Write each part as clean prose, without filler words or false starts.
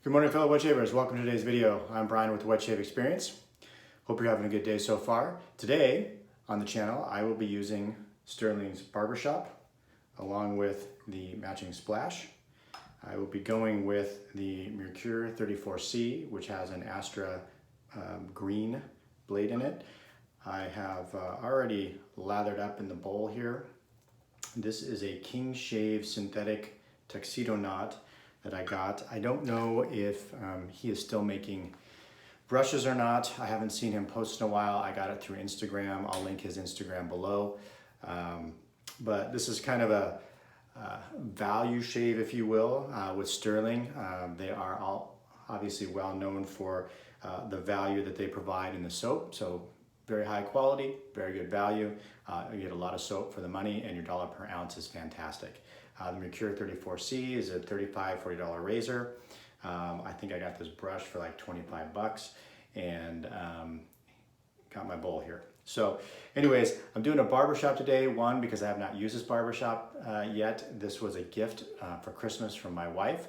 Good morning, fellow wedge shavers. Welcome to today's video. I'm Brian with the Wedge Shave Experience. Hope you're having a good day so far. Today on the channel, I will be using Stirling's Barbershop along with the matching splash. I will be going with the Merkur 34C, which has an Astra green blade in it. I have already lathered up in the bowl here. This is a King Shave synthetic tuxedo knot that I got. I don't know if he is still making brushes or not. I haven't seen him post in a while. I got it through Instagram. I'll link his Instagram below. But this is kind of a value shave, if you will, with Stirling. They are all obviously well known for the value that they provide in the soap. So very high quality, very good value. You get a lot of soap for the money, and your dollar per ounce is fantastic. The Merkur 34C is a $35, $40 razor. I think I got this brush for like 25 bucks and got my bowl here. So anyways, I'm doing a barbershop today. One, because I have not used this barbershop yet. This was a gift for Christmas from my wife.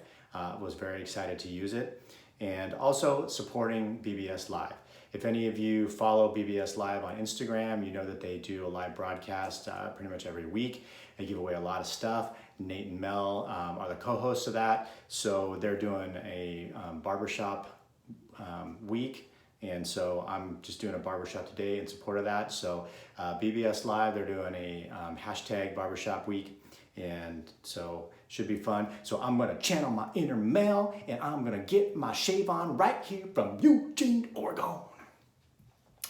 Was very excited to use it. And also supporting BBS Live. If any of you follow BBS Live on Instagram, you know that they do a live broadcast pretty much every week. They give away a lot of stuff. Nate and Mel are the co-hosts of that. So they're doing a barbershop week. And so I'm just doing a barbershop today in support of that. So BBS Live, they're doing a hashtag barbershop week. And so should be fun. So I'm gonna channel my inner Mel and I'm gonna get my shave on right here from Eugene, Oregon.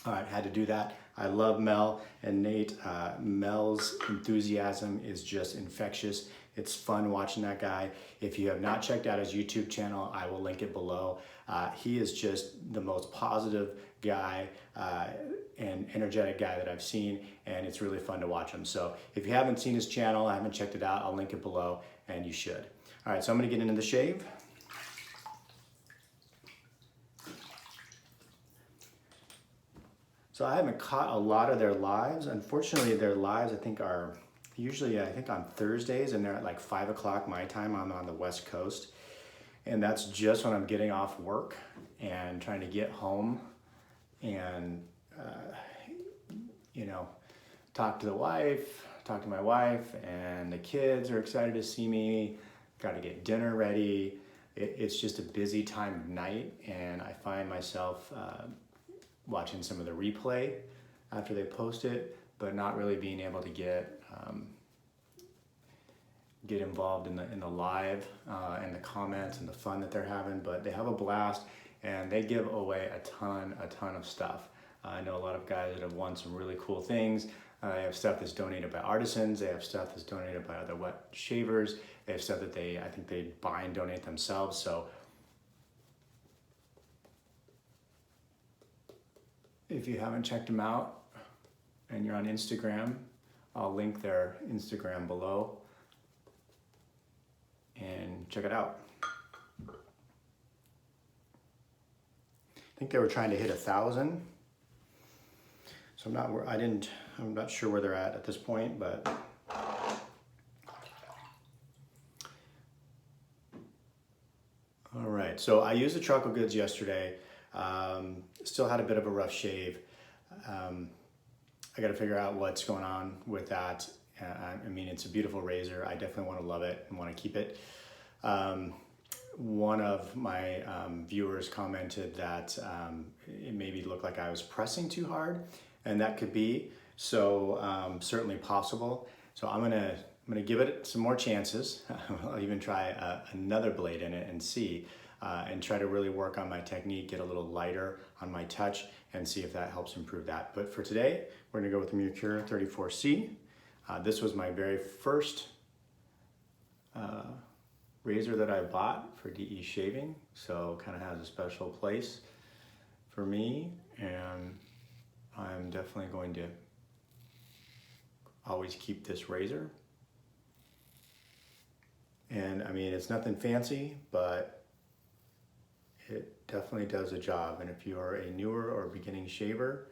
All right, had to do that. I love Mel and Nate. Mel's enthusiasm is just infectious. It's fun watching that guy. If you have not checked out his YouTube channel, I will link it below. He is just the most positive guy and energetic guy that I've seen, and it's really fun to watch him. So if you haven't seen his channel, haven't checked it out, I'll link it below, and you should. All right, so I'm gonna get into the shave. So I haven't caught a lot of their lives. Unfortunately, their lives I think are usually on Thursdays, and they're at like 5 o'clock my time. I'm on the West Coast, and that's just when I'm getting off work and trying to get home and talk to my wife, and the kids are excited to see me. Got to get dinner ready. It's just a busy time of night, and I find myself watching some of the replay after they post it, but not really being able to get involved in the live and the comments and the fun that they're having. But they have a blast, and they give away a ton of stuff. I know a lot of guys that have won some really cool things. They have stuff that's donated by artisans. They have stuff that's donated by other wet shavers. They have stuff that I think they buy and donate themselves. So if you haven't checked them out and you're on Instagram, I'll link their Instagram below and check it out. I think they were trying to hit 1,000. So I'm not sure where they're at this point, but all right. So I used the charcoal goods yesterday. Still had a bit of a rough shave. I got to figure out what's going on with that. I mean, it's a beautiful razor. I definitely want to love it and want to keep it. One of my viewers commented that it maybe looked like I was pressing too hard, and that could be. So certainly possible. So I'm gonna give it some more chances. I'll even try another blade in it and see. And try to really work on my technique, get a little lighter on my touch, and see if that helps improve that. But for today, we're gonna go with the Merkur 34C. This was my very first razor that I bought for DE shaving, so kind of has a special place for me, and I'm definitely going to always keep this razor. And I mean, it's nothing fancy, but it definitely does a job. And if you are a newer or beginning shaver,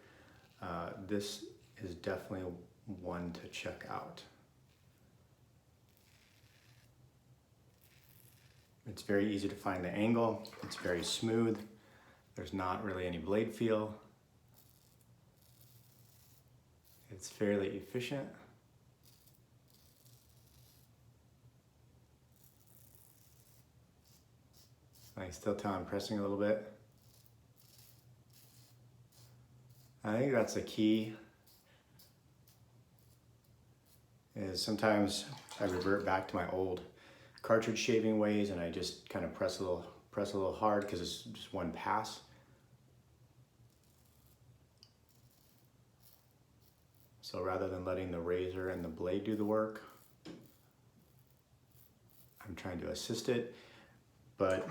this is definitely one to check out. It's very easy to find the angle. It's very smooth. There's not really any blade feel. It's fairly efficient. I can still tell I'm pressing a little bit. I think that's the key, is sometimes I revert back to my old cartridge shaving ways and I just kind of press a little hard because it's just one pass. So rather than letting the razor and the blade do the work, I'm trying to assist it. But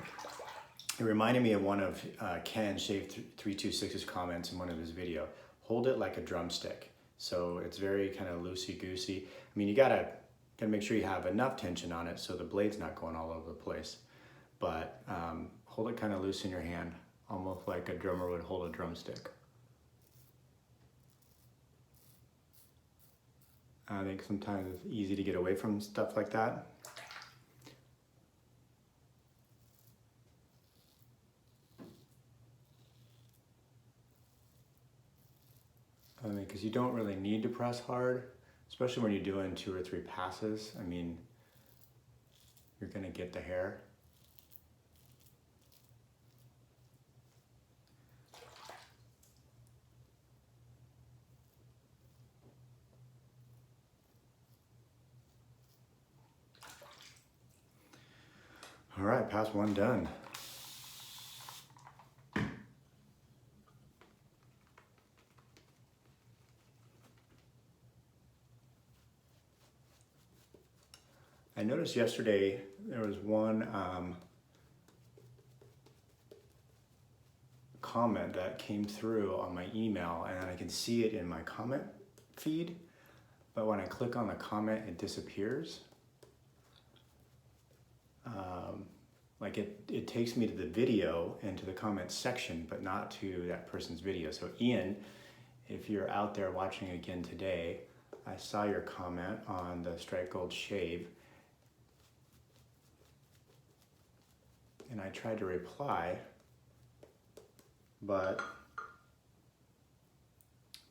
it reminded me of one of Ken Shave 326's comments in one of his videos. Hold it like a drumstick. So it's very kind of loosey-goosey. I mean, you gotta make sure you have enough tension on it so the blade's not going all over the place. But hold it kind of loose in your hand, almost like a drummer would hold a drumstick. I think sometimes it's easy to get away from stuff like that. I mean, because you don't really need to press hard, especially when you're doing 2 or 3 passes. I mean, you're gonna get the hair. All right, pass 1 done. I noticed yesterday there was one comment that came through on my email, and I can see it in my comment feed, but when I click on the comment, it disappears. Like it takes me to the video and to the comment section, but not to that person's video. So Ian, if you're out there watching again today, I saw your comment on the Strike Gold shave, and I tried to reply, but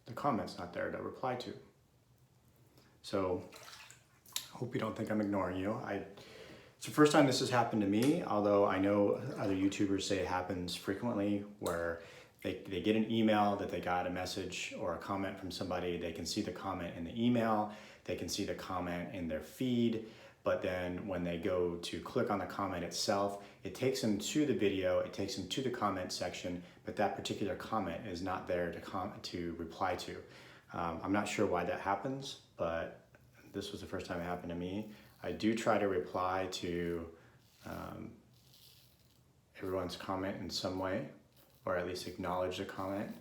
the comment's not there to reply to. So hope you don't think I'm ignoring you. It's the first time this has happened to me, although I know other YouTubers say it happens frequently, where they get an email that they got a message or a comment from somebody. They can see the comment in the email, they can see the comment in their feed, but then when they go to click on the comment itself, it takes them to the video, it takes them to the comment section, but that particular comment is not there to reply to. I'm not sure why that happens, but this was the first time it happened to me. I do try to reply to everyone's comment in some way, or at least acknowledge the comment.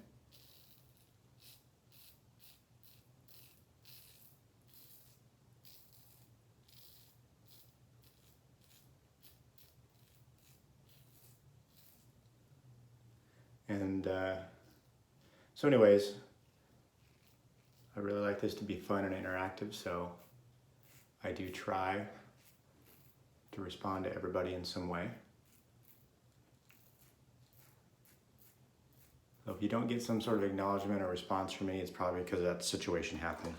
And so anyways, I really like this to be fun and interactive, so I do try to respond to everybody in some way. So if you don't get some sort of acknowledgement or response from me, it's probably because of that situation happening.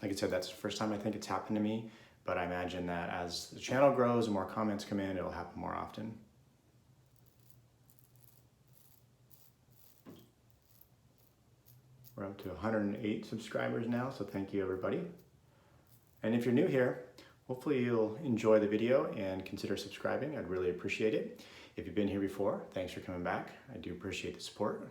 Like I said, that's the first time I think it's happened to me, but I imagine that as the channel grows and more comments come in, it'll happen more often. We're up to 108 subscribers now, so thank you everybody. And if you're new here, hopefully you'll enjoy the video and consider subscribing. I'd really appreciate it. If you've been here before, thanks for coming back. I do appreciate the support.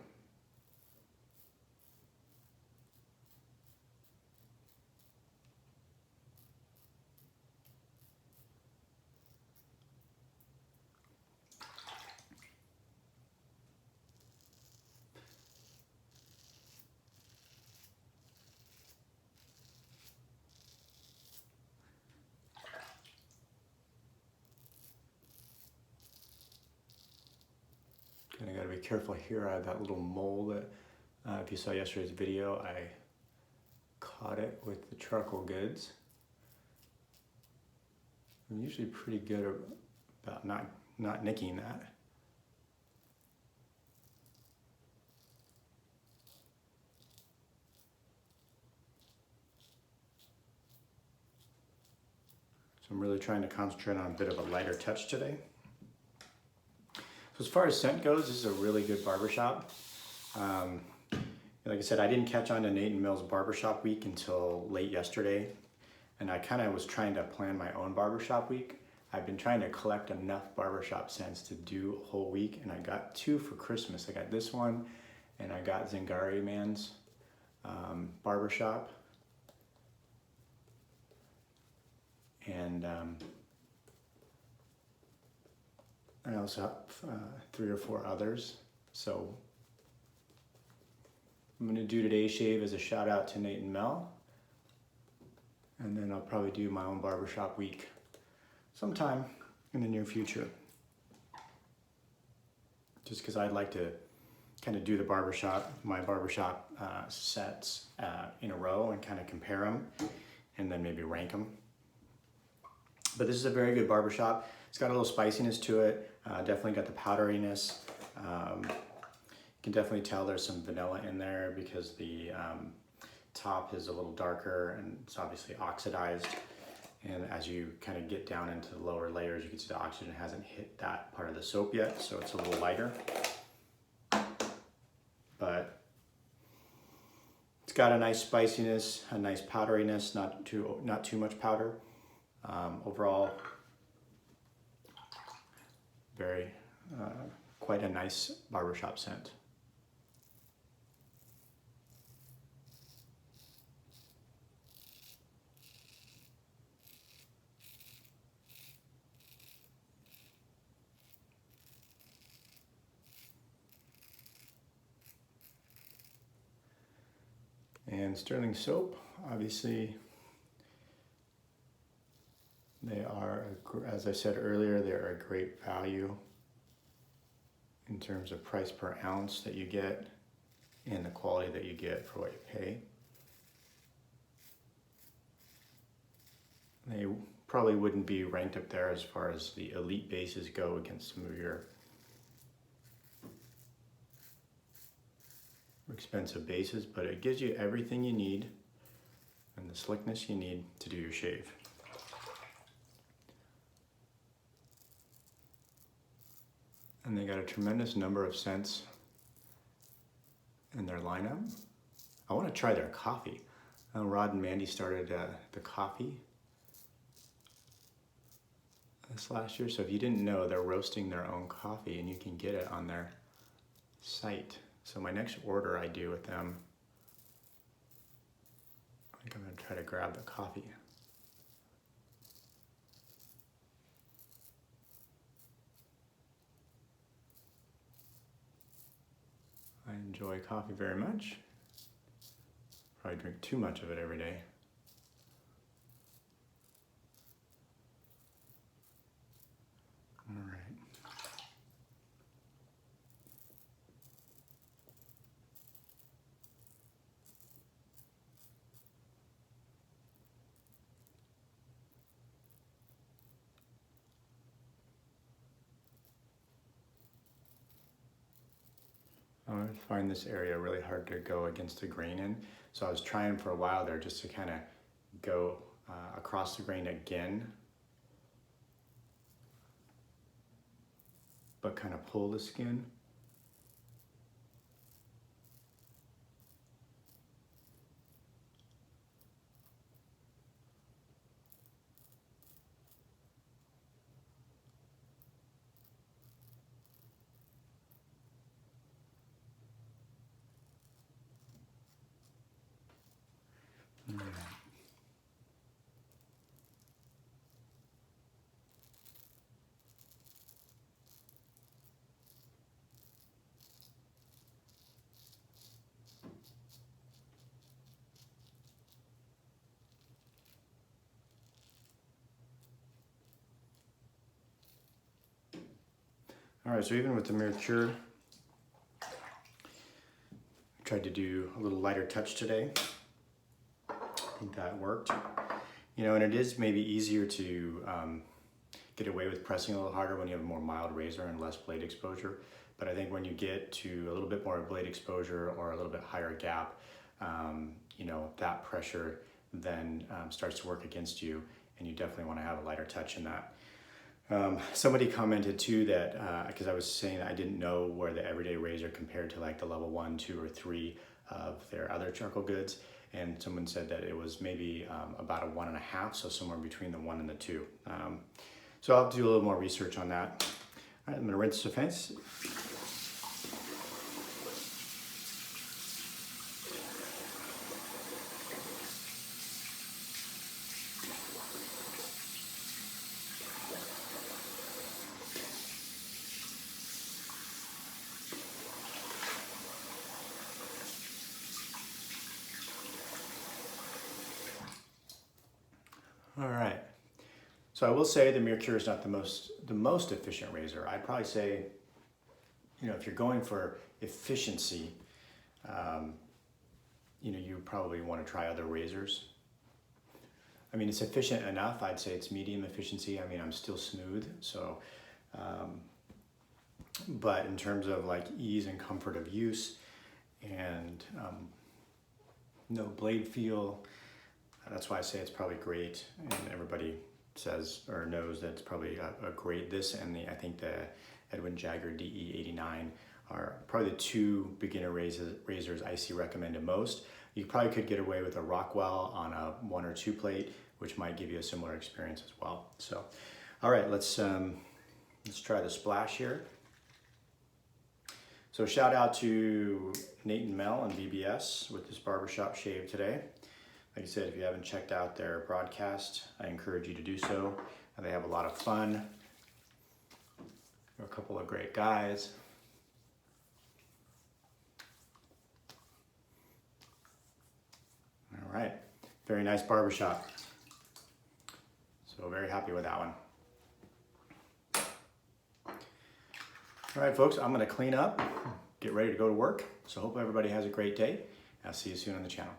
And I gotta be careful here. I have that little mole that, if you saw yesterday's video, I caught it with the charcoal goods. I'm usually pretty good about not not nicking that. So I'm really trying to concentrate on a bit of a lighter touch today. So as far as scent goes, this is a really good barbershop. Like I said, I didn't catch on to Nate and Mel's barbershop week until late yesterday. And I kind of was trying to plan my own barbershop week. I've been trying to collect enough barbershop scents to do a whole week, and I got 2 for Christmas. I got this one, and I got Zingari Man's barbershop. And I also have 3 or 4 others. So I'm gonna do today's shave as a shout out to Nate and Mel. And then I'll probably do my own barbershop week sometime in the near future. Just because I'd like to kind of do my barbershop sets in a row and kind of compare them and then maybe rank them. But this is a very good barbershop. It's got a little spiciness to it. Definitely got the powderiness. You can definitely tell there's some vanilla in there because the top is a little darker and it's obviously oxidized. And as you kind of get down into the lower layers, you can see the oxygen hasn't hit that part of the soap yet, so it's a little lighter. But it's got a nice spiciness, a nice powderiness, not too much powder. Overall, very quite a nice barbershop scent. And Stirling soap, obviously, they are, as I said earlier, they're a great value in terms of price per ounce that you get and the quality that you get for what you pay. They probably wouldn't be ranked up there as far as the elite bases go against some of your expensive bases, but it gives you everything you need and the slickness you need to do your shave. And they got a tremendous number of scents in their lineup. I want to try their coffee. Rod and Mandy started the coffee this last year, so if you didn't know, they're roasting their own coffee and you can get it on their site. So my next order I do with them, I think I'm going to try to grab the coffee. I enjoy coffee very much. Probably drink too much of it every day. All right. I find this area really hard to go against the grain in. So I was trying for a while there just to kind of go across the grain again, but kind of pull the skin. All right, so even with the Merkur, I tried to do a little lighter touch today. I think that worked. You know, and it is maybe easier to get away with pressing a little harder when you have a more mild razor and less blade exposure. But I think when you get to a little bit more blade exposure or a little bit higher gap, you know, that pressure then starts to work against you, and you definitely want to have a lighter touch in that. Somebody commented too that, because I was saying that I didn't know where the everyday razor compared to like the level 1, 2, or 3 of their other charcoal goods, and someone said that it was maybe about a 1.5, so somewhere between the 1 and the 2. So I'll do a little more research on that. All right, I'm gonna rinse the fence. All right, so I will say the Merkur is not the most efficient razor. I'd probably say, you know, if you're going for efficiency, you know, you probably want to try other razors. I mean, it's efficient enough. I'd say it's medium efficiency. I mean, I'm still smooth, so, but in terms of like ease and comfort of use and no blade feel, that's why I say it's probably great, and everybody says or knows that it's probably a great, this and I think the Edwin Jagger DE 89 are probably the 2 beginner razors I see recommended most. You probably could get away with a Rockwell on a 1 or 2 plate, which might give you a similar experience as well. So, all right, let's try the splash here. So shout out to Nate and Mel and BBS with this barbershop shave today. Like I said, if you haven't checked out their broadcast, I encourage you to do so. And they have a lot of fun. They're a couple of great guys. All right, very nice barbershop. So very happy with that one. All right, folks, I'm gonna clean up, get ready to go to work. So hope everybody has a great day. I'll see you soon on the channel.